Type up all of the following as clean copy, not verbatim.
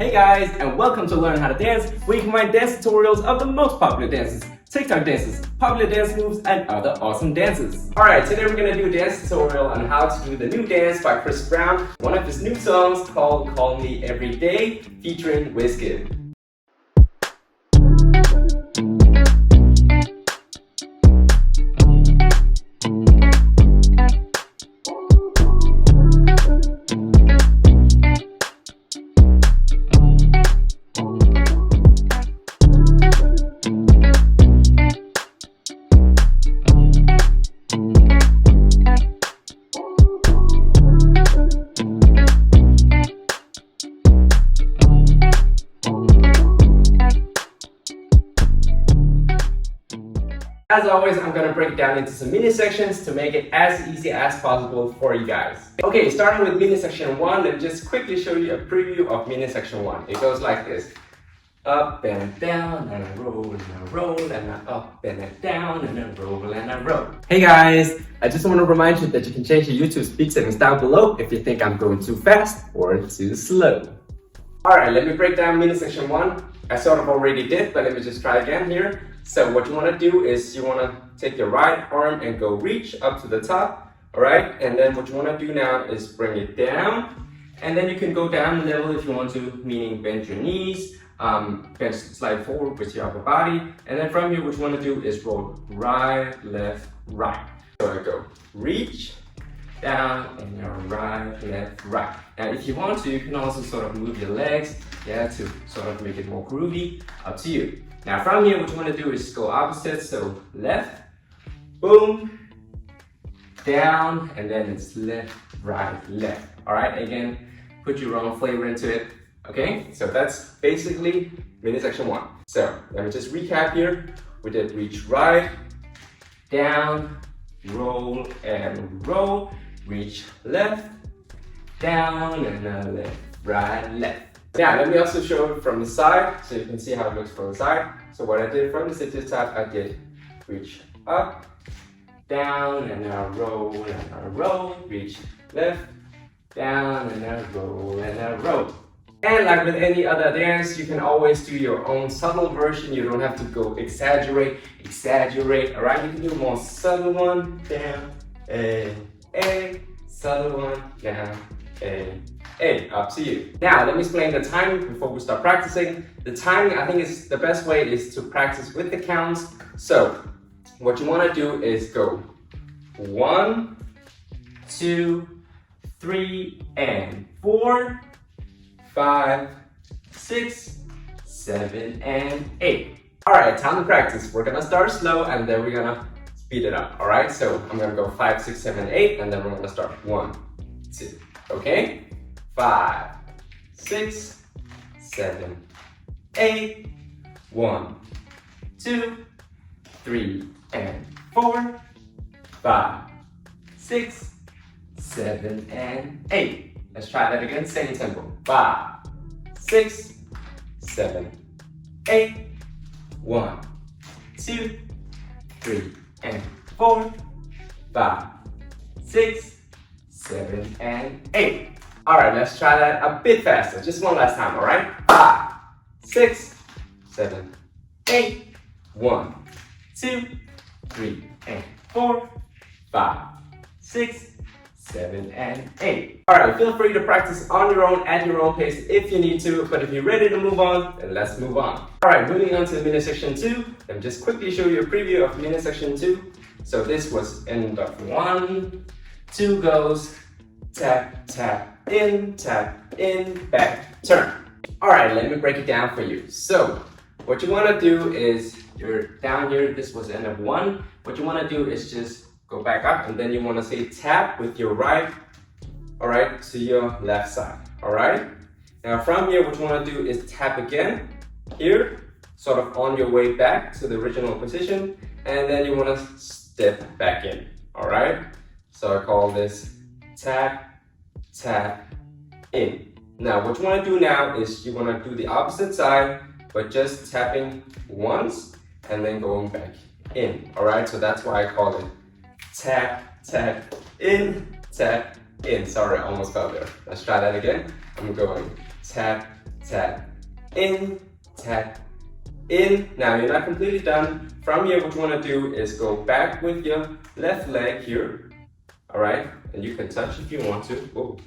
Hey guys, and welcome to Learn How to Dance, where you can find dance tutorials of the most popular dances, TikTok dances, popular dance moves, and other awesome dances. Alright, today we're going to do a dance tutorial on how to do the new dance by Chris Brown, one of his new songs called Call Me Every Day, featuring Wizkid. As always, I'm going to break it down into some mini sections to make it as easy as possible for you guys. Okay, starting with mini section 1, let me just quickly show you a preview of mini section 1. It goes like this. Up and down and a roll and a roll and a up and a down and a roll and a roll. Hey guys, I just want to remind you that you can change your YouTube speed settings down below if you think I'm going too fast or too slow. Alright, let me break down mini section 1. I sort of already did, but let me just try again here. So what you want to do is you want to take your right arm and go reach up to the top, all right? And then what you want to do now is bring it down, and then you can go down a level if you want to, meaning bend your knees, bend slide forward with your upper body, and then from here what you want to do is roll right, left, right. So I go reach, down, and your right, left, right. Now if you want to, you can also sort of move your legs, to sort of make it more groovy, up to you. Now from here, what you want to do is go opposite, so left, boom, down, and then it's left, right, left. All right, again, put your own flavor into it, okay? So that's basically mini section 1. So let me just recap here. We did reach right, down, roll, and roll, reach left, down, and left, right, left. Now, let me also show it from the side, so you can see how it looks from the side. So what I did from the center top, I did reach up, down, and a roll, reach left, down, and a roll, and a roll. And like with any other dance, you can always do your own subtle version. You don't have to go exaggerate, all right? You can do a more subtle one, down, A, subtle one, down, A, up to you. Now, let me explain the timing before we start practicing. The timing, I think, is the best way is to practice with the counts. So, what you want to do is go 1, 2, 3, and 4, 5, 6, 7, and 8. All right, time to practice. We're gonna start slow and then we're gonna speed it up. All right, so I'm gonna go 5, 6, 7, 8, and then we're gonna start 1, 2. Okay? 5, 6, 7, 8, 1, 2, 3, and 4, 5, 6, 7, and 8. Let's try that again, same tempo. 5, 6, 7, 8, 1, 2, 3, and 4, 5, 6, 7, and 8. All right, let's try that a bit faster. Just one last time, all right? 5, 6, 7, 8, 1, 2, 3, and 4, 5, 6, 7, and 8. All right, feel free to practice on your own at your own pace if you need to, but if you're ready to move on, then let's move on. All right, moving on to mini section 2. Let me just quickly show you a preview of mini section 2. So this was end of 1, 2 goes, tap, tap, in, back, turn. All right, let me break it down for you. So what you want to do is you're down here. This was end of 1. What you want to do is just go back up, and then you want to say tap with your right, all right, to your left side, all right? Now from here, what you want to do is tap again here, sort of on your way back to the original position, and then you want to step back in, all right? So I call this tap, tap, in. Now what you want to do now is you want to do the opposite side, but just tapping once and then going back in, all right? So that's why I call it tap, tap, in, tap, in. Sorry, I almost fell there. Let's try that again. I'm going tap, tap, in, tap, in. Now you're not completely done. From here, what you want to do is go back with your left leg here, all right? And you can touch if you want to. Whoa.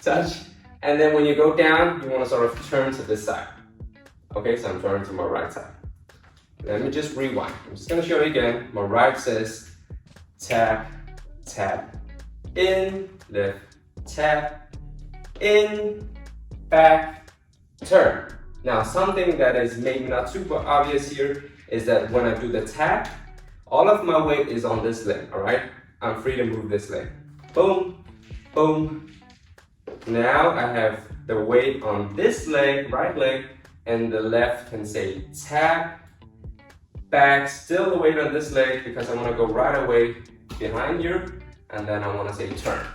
Touch. And then when you go down, you want to sort of turn to this side. Okay, so I'm turning to my right side. Let me just rewind. I'm just going to show you again. My right says tap, tap, in, lift, tap, in, back, turn. Now, something that is maybe not super obvious here is that when I do the tap, all of my weight is on this leg, all right? I'm free to move this leg. Boom, boom. Now I have the weight on this leg, right leg, and the left can say tap, back, still the weight on this leg because I want to go right away behind here, and then I want to say turn.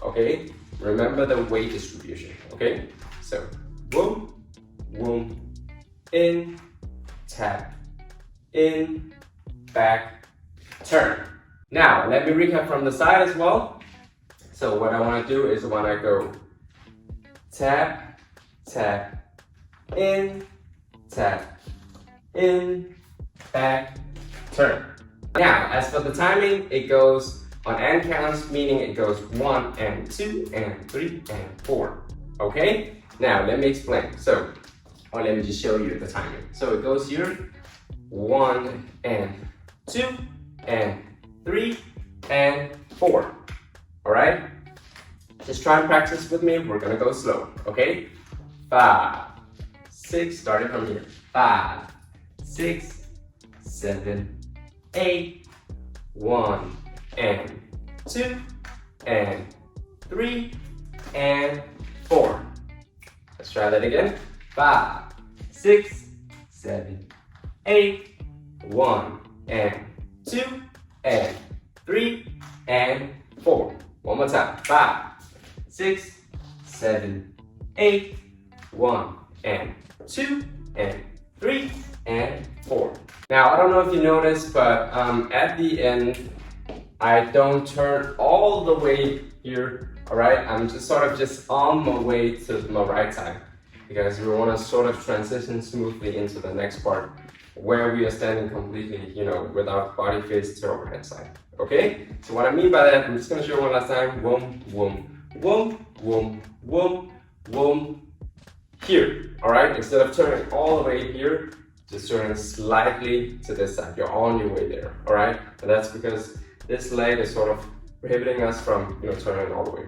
Okay? Remember the weight distribution, okay? So, boom, boom, in, tap, in, back, turn. Now, let me recap from the side as well. So what I want to do is when I go tap, tap, in, back, turn. Now, as for the timing, it goes on end counts, meaning it goes 1 and 2 and 3 and 4. Okay? Now, let me explain. So, or let me just show you the timing. So it goes here, 1 and 2 and 3 and 4. All right? Just try and practice with me. We're gonna go slow, okay? 5, 6, starting from here. 5, 6, 7, 8, 1 and 2 and 3 and 4. Let's try that again. 5, 6, 7, 8, 1 and 2 and 3 and 4. One more time. 5, 6, 7, 8, 1 and 2 and 3 and 4. Now I don't know if you noticed, but at the end I don't turn all the way here. All right, I'm just sort of just on my way to my right side because we want to sort of transition smoothly into the next part where we are standing completely, you know, without body face to overhead side. Okay? So what I mean by that, I'm just gonna show you one last time. Whoom, whoom, whoom, whoom, whoom, whoom. Here. Alright? Instead of turning all the way here, just turning slightly to this side. You're on your way there. Alright? And that's because this leg is sort of prohibiting us from, you know, turning all the way.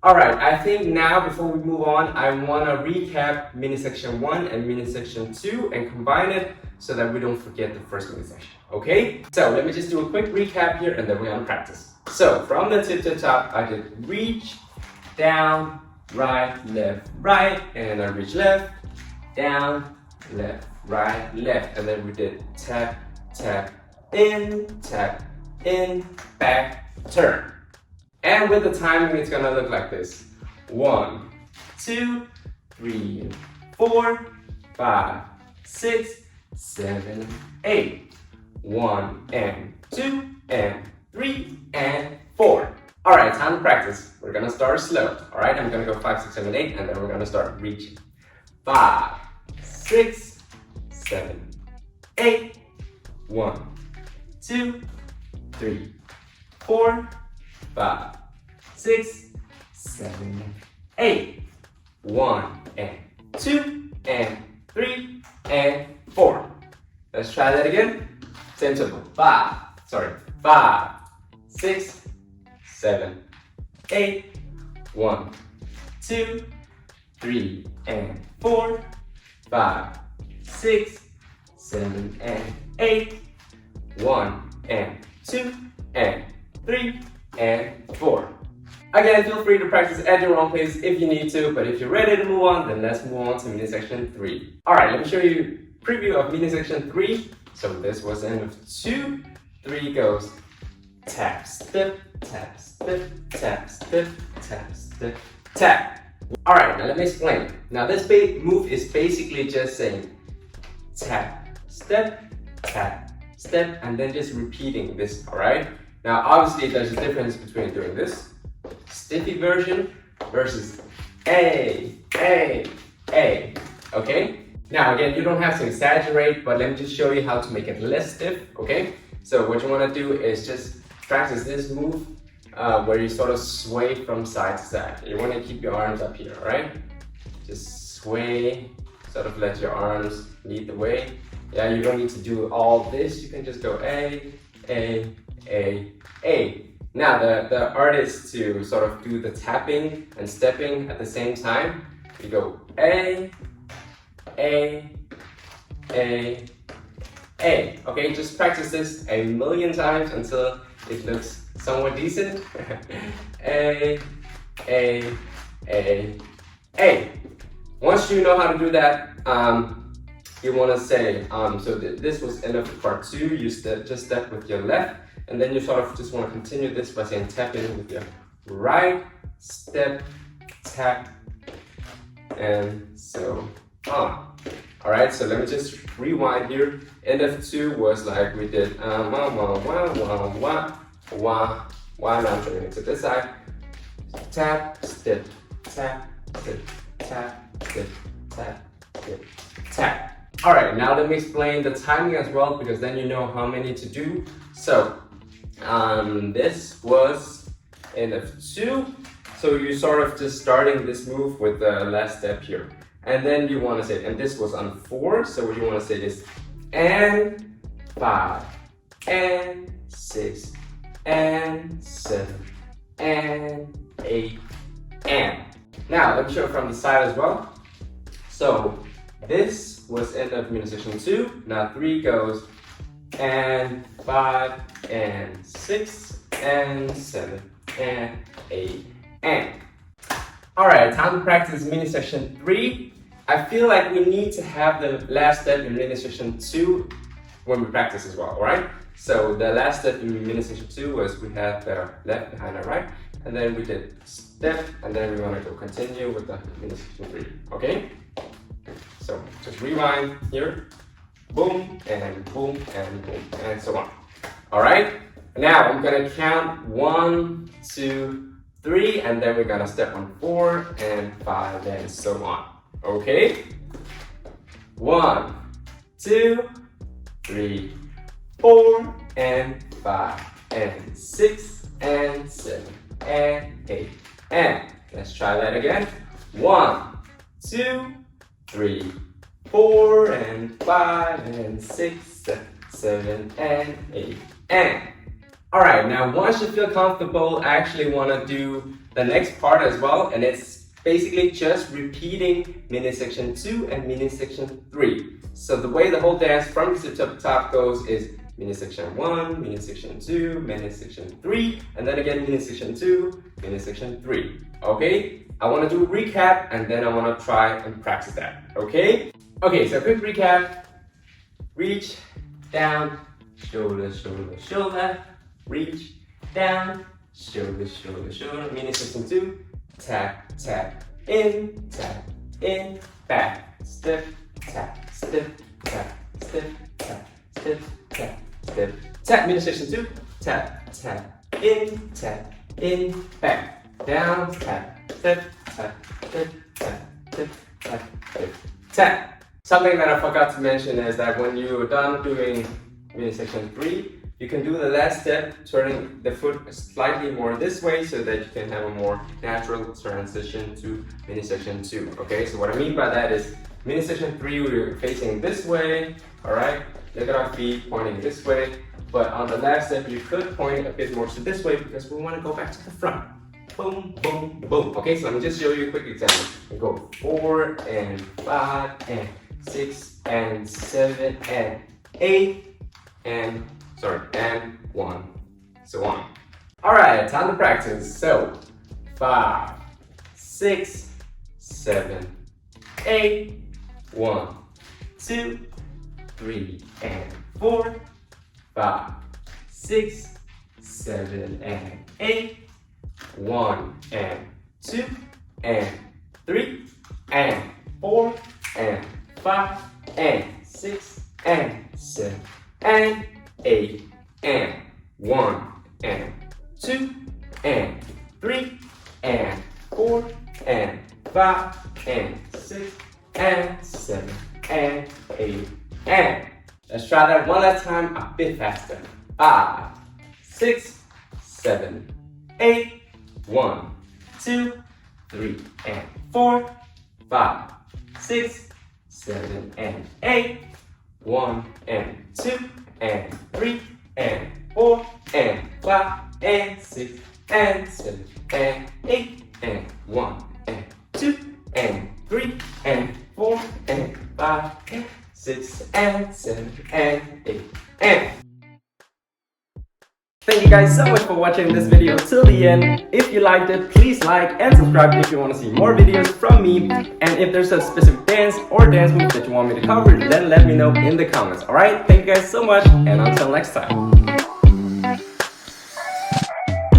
Alright, I think now before we move on, I want to recap mini section 1 and mini section 2 and combine it so that we don't forget the first mini section. Okay? So let me just do a quick recap here and then we're going to practice. So from the tip to top, I did reach, down, right, right, and I reach left, down, left, right, left. And then we did tap, tap, in, back, turn. And with the timing, it's gonna look like this. 1, 2, 3, 4, 5, 6, 7, 8. 1 and 2 and 3 and 4. All right, time to practice. We're gonna start slow. All right, I'm gonna go 5, 6, 7, 8, and then we're gonna start reaching. 5, 6, 7, 8. 1, 2, 3, 4, 5, 6, 7, 8. 1 and 2 and 3 and 4. Let's try that again. Same tempo. 5, 6, 7, 8. 1, 2, 3 and 4. 5, 6, 7 and 8. 1 and 2 and 3 and 4. Again, feel free to practice at your own pace if you need to, but if you're ready to move on, then let's move on to mini section 3. Alright, let me show you a preview of mini section 3. So this was the end of 2. 3 goes tap, step, tap, step, tap, step, tap, step, tap. Alright, now let me explain. Now this move is basically just saying tap, step, and then just repeating this, alright? Now obviously there's a difference between doing this stiffy version versus A, A. Okay? Now again, you don't have to exaggerate, but let me just show you how to make it less stiff, okay? So what you want to do is just practice this move where you sort of sway from side to side. You want to keep your arms up here, alright? Just sway, sort of let your arms lead the way. Yeah, you don't need to do all this. You can just go A, A, A, A. Now the art is to sort of do the tapping and stepping at the same time. You go A, A, A, A. Okay, just practice this a million times until it looks somewhat decent. A, A, A, A. Once you know how to do that, you want to say, this was end of part 2, you just step with your left, and then you sort of just want to continue this by saying tap in with your right, step, tap, and so on. Alright, so let me just rewind here. End of 2 was like we did wah, wah, wah, wah, wah, wah, wah. Now I'm turning it to this side. Tap, step, tap, step, tap, step, tap, step, tap. Alright, now let me explain the timing as well, because then you know how many to do. So, this was end of 2. So you're sort of just starting this move with the last step here. And then you want to say, and this was on 4, so what you want to say is, and 5, and 6, and 7, and 8, and. Now, let me show it from the side as well. So, this was end of mini section 2. Now 3 goes, and 5, and 6, and 7, and 8, and. Alright, time to practice mini section 3. I feel like we need to have the last step in mini section 2 when we practice as well, alright? So the last step in mini section 2 was we had the left behind the right, and then we did step, and then we want to go continue with the mini section 3, okay? So just rewind here, boom, and boom, and boom, and so on. Alright? Now I'm gonna count 1, 2, 3, and then we're gonna step on 4, and 5, and so on. Okay? 1, 2, 3, 4, and 5, and 6, and 7, and 8, and. Let's try that again. 1, 2, 3, 4, and 5, and 6, 7, and 8, and. Alright, now once you feel comfortable, I actually want to do the next part as well, and it's basically just repeating mini section 2 and mini section 3. So the way the whole dance from the top goes is mini section 1, mini section 2, mini section 3, and then again mini section 2, mini section 3. Okay? I want to do a recap, and then I want to try and practice that. Okay? Okay, so quick recap. Reach, down, shoulder, shoulder, shoulder. Reach, down, shoulder, shoulder, shoulder. Mini section 2. Tap, tap, in, back, step, tap, step, tap, step, tap, step, tap, step, tap. Mini section 2. Tap, tap, in, back, down, tap, step, tap, step, tap, step, tap, step, tap. Something that I forgot to mention is that when you're done doing mini section 3, you can do the last step, turning the foot slightly more this way so that you can have a more natural transition to mini section 2. Okay, so what I mean by that is mini section 3, we're facing this way, alright? Look at our feet pointing this way, but on the last step, you could point a bit more to this way because we want to go back to the front. Boom, boom, boom. Okay, so let me just show you a quick example. We go 4, and 5, and 6, and 7, and 8, and 1, so on. Alright, time to practice. So, 5, 6, 7, 8, 1, 2, 3, and 4, 5, 6, 7, and 8, 1, and 2, and 3, and 4, and 5, and 6, and 7, and 8, and 1, and 2, and 3, and 4, and 5, and 6, and 7, and 8, and. Let's try that one last time, a bit faster. 5, 6, 7, 8, 1, 2, 3, and 4, 5, 6, 7, and 8, 1, and 2, and 3, and 4, and 5, and 6, and 7, and 8, and 1, and 2, and 3, and 4, and 5, and 6, and 7, and 8, and. Thank you guys so much for watching this video till the end. If you liked it, please like and subscribe if you want to see more videos from me. And if there's a specific dance or dance move that you want me to cover, then let me know in the comments. Alright, thank you guys so much, and until next time.